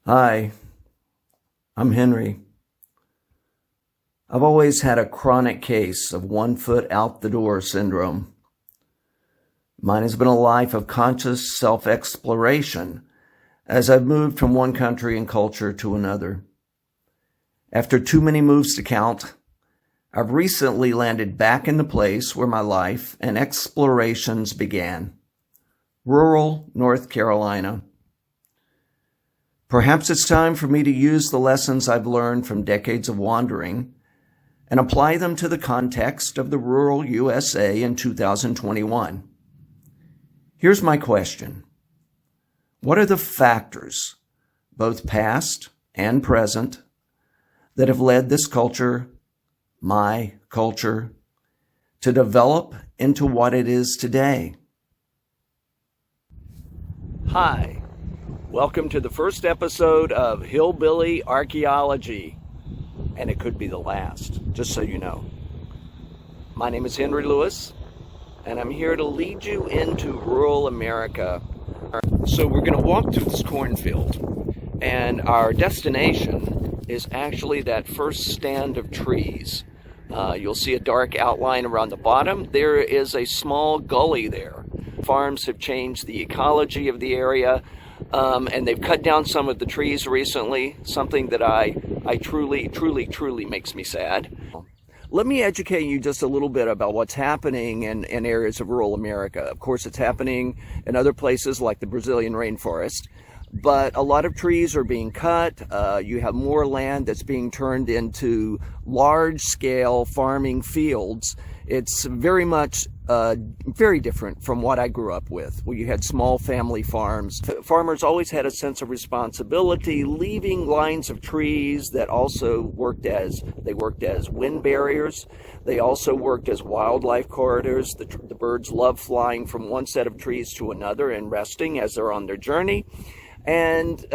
Hi, I'm Henry. I've always had a chronic case of 1 foot out the door syndrome. Mine has been a life of conscious self-exploration as I've moved from one country and culture to another. After too many moves to count, I've recently landed back in the place where my life and explorations began, rural North Carolina. Perhaps it's time for me to use the lessons I've learned from decades of wandering and apply them to the context of the rural USA in 2021. Here's my question. What are the factors, both past and present, that have led this culture, my culture, to develop into what it is today? Hi. Welcome to the first episode of Hillbilly Archaeology, and it could be the last, just so you know. My name is Henry Lewis, and I'm here to lead you into rural America. So we're going to walk through this cornfield, and our destination is actually that first stand of trees. You'll see a dark outline around the bottom. There is a small gully there. Farms have changed the ecology of the area. And they've cut down some of the trees recently, something that I truly makes me sad. Let me educate you just a little bit about what's happening in areas of rural America. Of course, it's happening in other places like the Brazilian rainforest, but a lot of trees are being cut. You have more land that's being turned into large-scale farming fields. It's very much very different from what I grew up with, where you had small family farms. Farmers always had a sense of responsibility, leaving lines of trees that also worked as wind barriers. They also worked as wildlife corridors. The birds love flying from one set of trees to another and resting as they're on their journey. And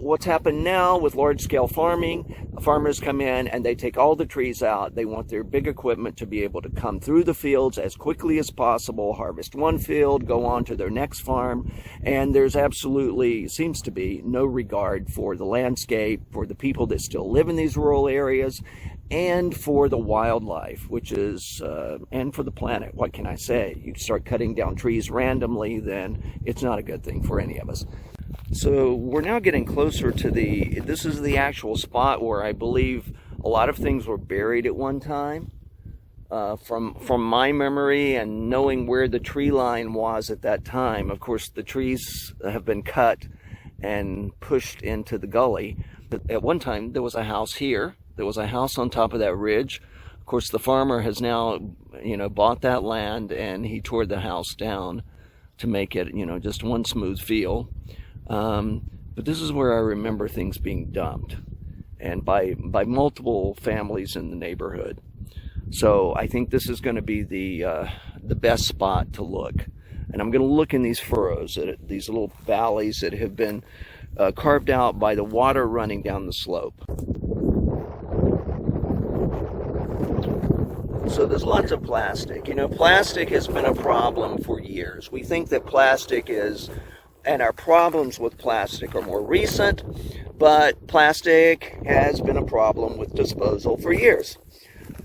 what's happened now with large-scale farming, farmers come in and they take all the trees out. They want their big equipment to be able to come through the fields as quickly as possible, harvest one field, go on to their next farm. And there's absolutely, seems to be, no regard for the landscape, for the people that still live in these rural areas, and for the wildlife, which is, and for the planet. What can I say? You start cutting down trees randomly, then it's not a good thing for any of us. So we're now getting closer to this is the actual spot where I believe a lot of things were buried at one time. From my memory and knowing where the tree line was at that time, of course the trees have been cut and pushed into the gully. At one time there was a house here. There was a house on top of that ridge. Of course the farmer has now, bought that land and he tore the house down to make it, just one smooth field. But this is where I remember things being dumped, and by multiple families in the neighborhood. So I think this is going to be the best spot to look. And I'm going to look in these furrows, these little valleys that have been carved out by the water running down the slope. So there's lots of plastic. Plastic has been a problem for years. We think that plastic is... And our problems with plastic are more recent, but plastic has been a problem with disposal for years,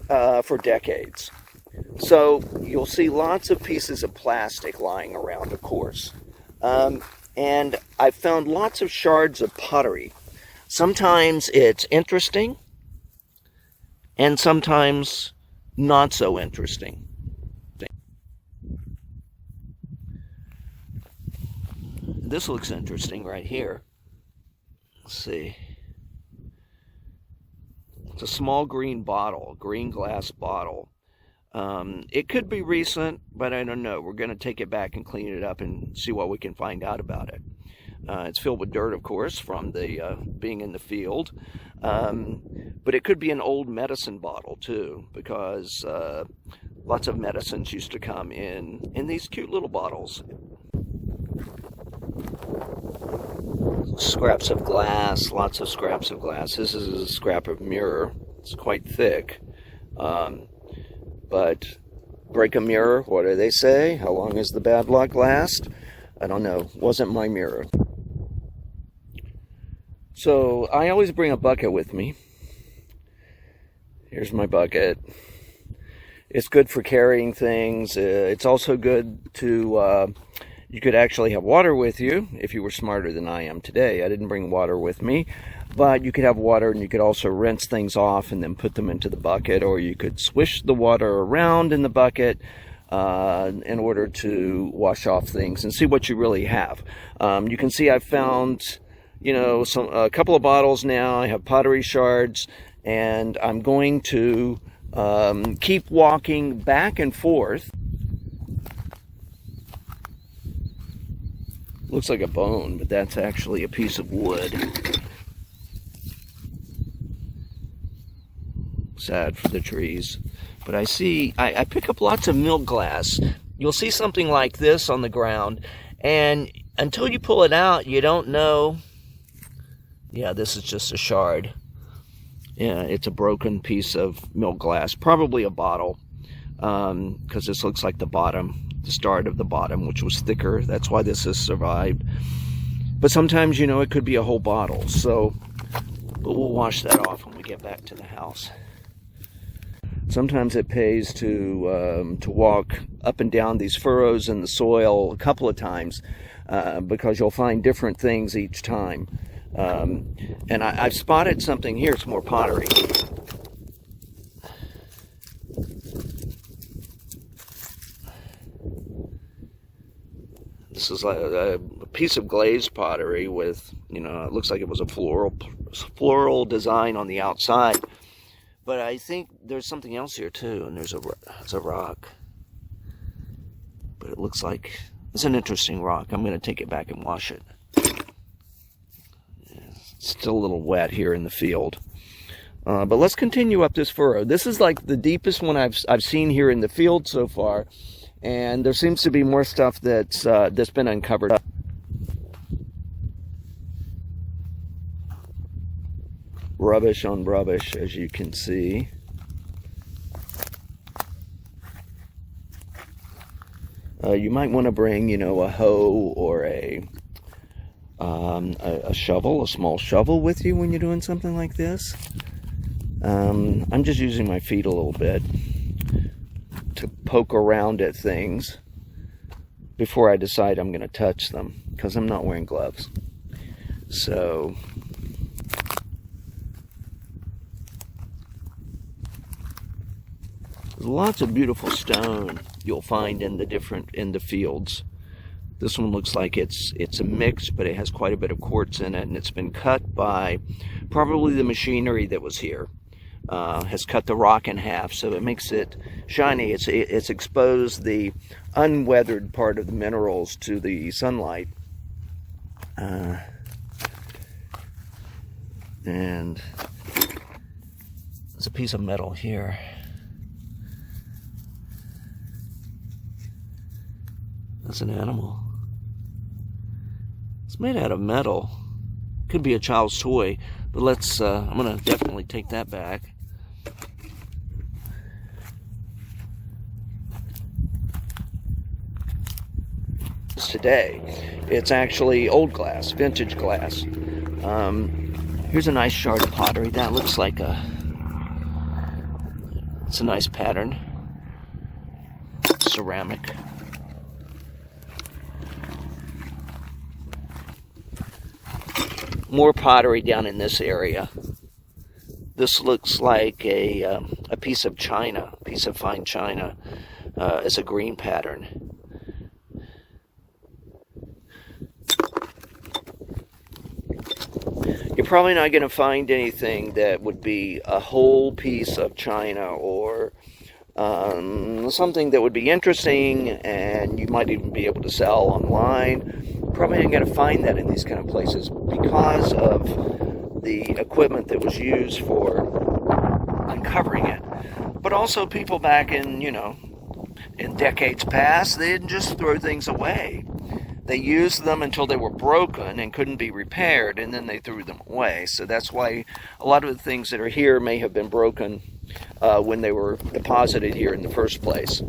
for decades. So you'll see lots of pieces of plastic lying around, of course. And I've found lots of shards of pottery. Sometimes it's interesting, and sometimes not so interesting. This looks interesting right here. Let's see. It's a small green bottle, green glass bottle. It could be recent, but I don't know. We're going to take it back and clean it up and see what we can find out about it. It's filled with dirt, of course, from the being in the field. But it could be an old medicine bottle, too, because lots of medicines used to come in these cute little bottles. Scraps of glass, lots of scraps of glass. This is a scrap of mirror. It's quite thick. But break a mirror, what do they say? How long does the bad luck last? I don't know. Wasn't my mirror. So I always bring a bucket with me. Here's my bucket. It's good for carrying things. It's also good to, you could actually have water with you if you were smarter than I am today. I didn't bring water with me, but you could have water and you could also rinse things off and then put them into the bucket, or you could swish the water around in the bucket in order to wash off things and see what you really have. You can see I've found, you know, a couple of bottles now. I have pottery shards, and I'm going to keep walking back and forth. Looks like a bone, but that's actually a piece of wood. Sad for the trees. But I see, I pick up lots of milk glass. You'll see something like this on the ground, and until you pull it out, you don't know. Yeah, this is just a shard. Yeah, it's a broken piece of milk glass, probably a bottle, because this looks like the bottom, the start of the bottom, which was thicker. That's why this has survived. But sometimes, you know, it could be a whole bottle. So, but we'll wash that off when we get back to the house. Sometimes it pays to walk up and down these furrows in the soil a couple of times, because you'll find different things each time. And I've spotted something here. It's more pottery. This is like a piece of glazed pottery with, you know, it looks like it was a floral design on the outside. But I think there's something else here too, and there's a rock. But it looks like it's an interesting rock. I'm going to take it back and wash it. It's still a little wet here in the field. But let's continue up this furrow. This is like the deepest one I've seen here in the field so far. And there seems to be more stuff that's been uncovered. Rubbish on rubbish, as you can see. You might want to bring, you know, a hoe or a shovel, a small shovel with you when you're doing something like this. I'm just using my feet a little bit to poke around at things before I decide I'm going to touch them, because I'm not wearing gloves. So there's lots of beautiful stone you'll find in the fields. This one looks like it's a mix, but it has quite a bit of quartz in it, and it's been cut by probably the machinery that was here. Has cut the rock in half, so it makes it shiny. It's exposed the unweathered part of the minerals to the sunlight. And there's a piece of metal here. That's an animal. It's made out of metal. Could be a child's toy, but let's, I'm gonna definitely take that back. Today, it's actually old glass, vintage glass. Here's a nice shard of pottery. That looks like it's a nice pattern. Ceramic. More pottery down in this area. This looks like a piece of china, a piece of fine china. It's a green pattern. You're probably not going to find anything that would be a whole piece of china or something that would be interesting and you might even be able to sell online. Probably ain't going to find that in these kind of places because of the equipment that was used for uncovering it. But also people back in, you know, in decades past, they didn't just throw things away. They used them until they were broken and couldn't be repaired, and then they threw them away. So that's why a lot of the things that are here may have been broken when they were deposited here in the first place.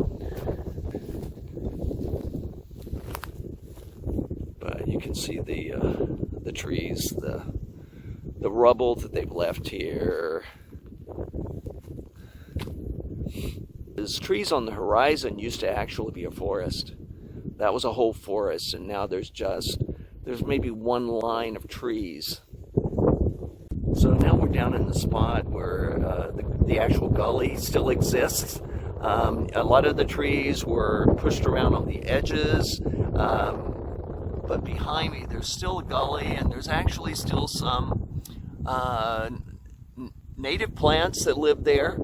But you can see the trees, the rubble that they've left here. These trees on the horizon used to actually be a forest. That was a whole forest, and now there's maybe one line of trees. So now we're down in the spot where the actual gully still exists. A lot of the trees were pushed around on the edges, but behind me there's still a gully, and there's actually still some native plants that live there.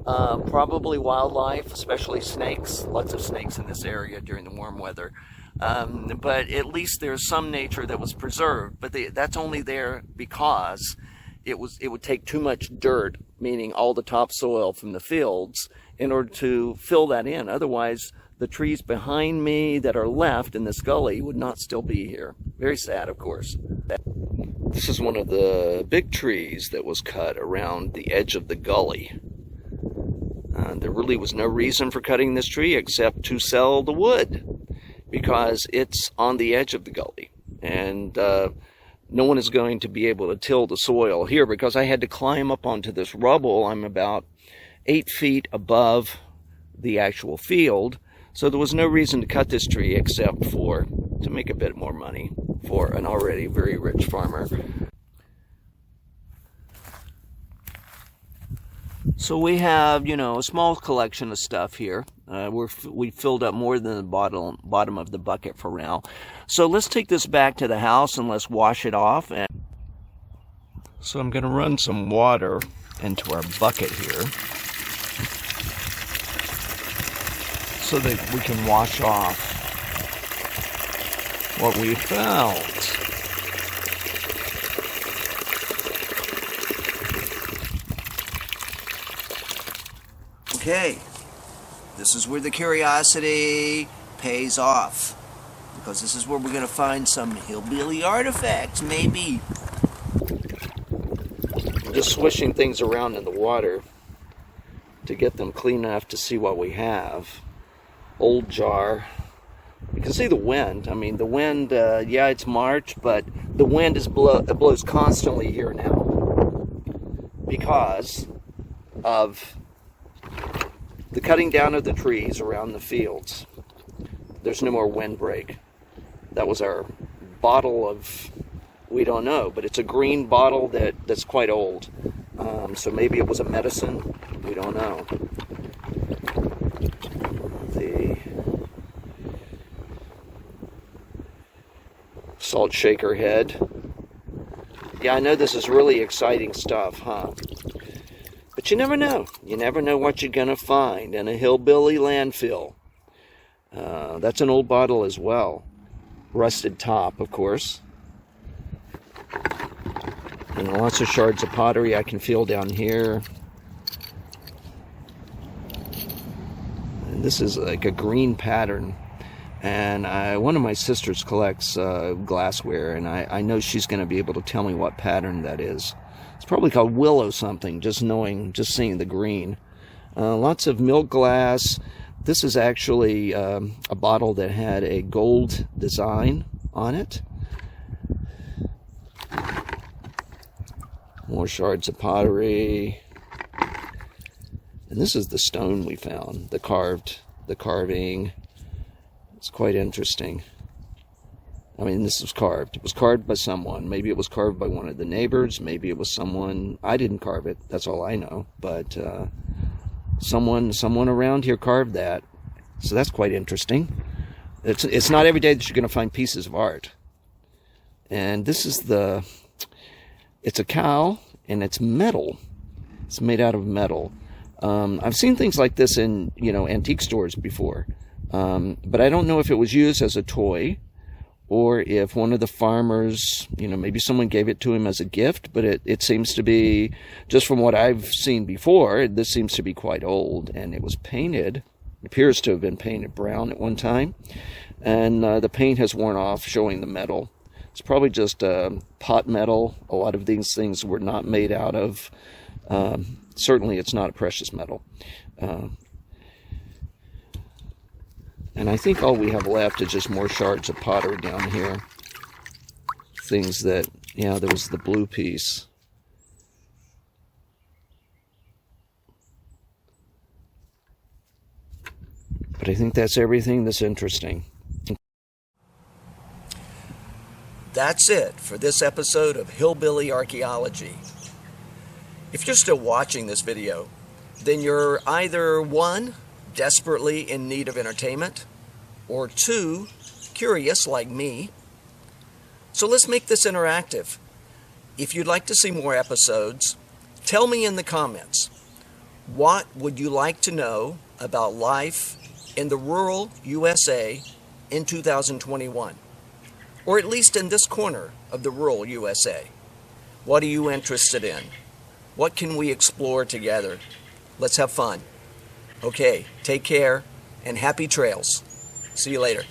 Probably wildlife, especially snakes. Lots of snakes in this area during the warm weather. But at least there's some nature that was preserved. But that's only there because it would take too much dirt, meaning all the topsoil from the fields, in order to fill that in. Otherwise, the trees behind me that are left in this gully would not still be here. Very sad, of course. This is one of the big trees that was cut around the edge of the gully. There really was no reason for cutting this tree except to sell the wood, because it's on the edge of the gully, and no one is going to be able to till the soil here, because I had to climb up onto this rubble. I'm about 8 feet above the actual field, so there was no reason to cut this tree except to make a bit more money for an already very rich farmer. So we have, a small collection of stuff here. We filled up more than the bottom of the bucket for now. So let's take this back to the house and let's wash it off. So I'm going to run some water into our bucket here so that we can wash off what we found. Okay, this is where the curiosity pays off, because this is where we're going to find some hillbilly artifacts, maybe. Just swishing things around in the water to get them clean enough to see what we have. Old jar. You can see the wind. I mean, the wind, yeah, it's March, but the wind blows constantly here now because of the cutting down of the trees around the fields. There's no more windbreak. That was our bottle of, we don't know, but it's a green bottle that's quite old. So maybe it was a medicine. We don't know. The salt shaker head. Yeah, I know this is really exciting stuff, huh? But you never know. You never know what you're going to find in a hillbilly landfill. That's an old bottle as well. Rusted top, of course. And lots of shards of pottery I can feel down here. And this is like a green pattern. And one of my sisters collects glassware, and I know she's going to be able to tell me what pattern that is. It's probably called willow something, just seeing the green. Lots of milk glass. This is actually a bottle that had a gold design on it. More shards of pottery. And this is the stone we found, the carving. It's quite interesting. I mean, this was carved. It was carved by someone. Maybe it was carved by one of the neighbors. Maybe it was someone. I didn't carve it. That's all I know. But someone around here carved that. So that's quite interesting. It's not every day that you're going to find pieces of art. And this is it's a cow, and it's metal. It's made out of metal. I've seen things like this in, antique stores before. But I don't know if it was used as a toy, or if one of the farmers, maybe someone gave it to him as a gift, but it seems to be, just from what I've seen before, this seems to be quite old, and it was painted. It appears to have been painted brown at one time, and the paint has worn off, showing the metal. It's probably just pot metal. A lot of these things were not made out of, certainly it's not a precious metal. And I think all we have left is just more shards of pottery down here. Things that, there was the blue piece. I think that's everything that's interesting. That's it for this episode of Hillbilly Archaeology. If you're still watching this video, then you're either 1, desperately in need of entertainment, or 2, curious like me. So let's make this interactive. If you'd like to see more episodes, tell me in the comments, what would you like to know about life in the rural USA in 2021? Or at least in this corner of the rural USA. What are you interested in? What can we explore together? Let's have fun. Okay, take care and happy trails. See you later.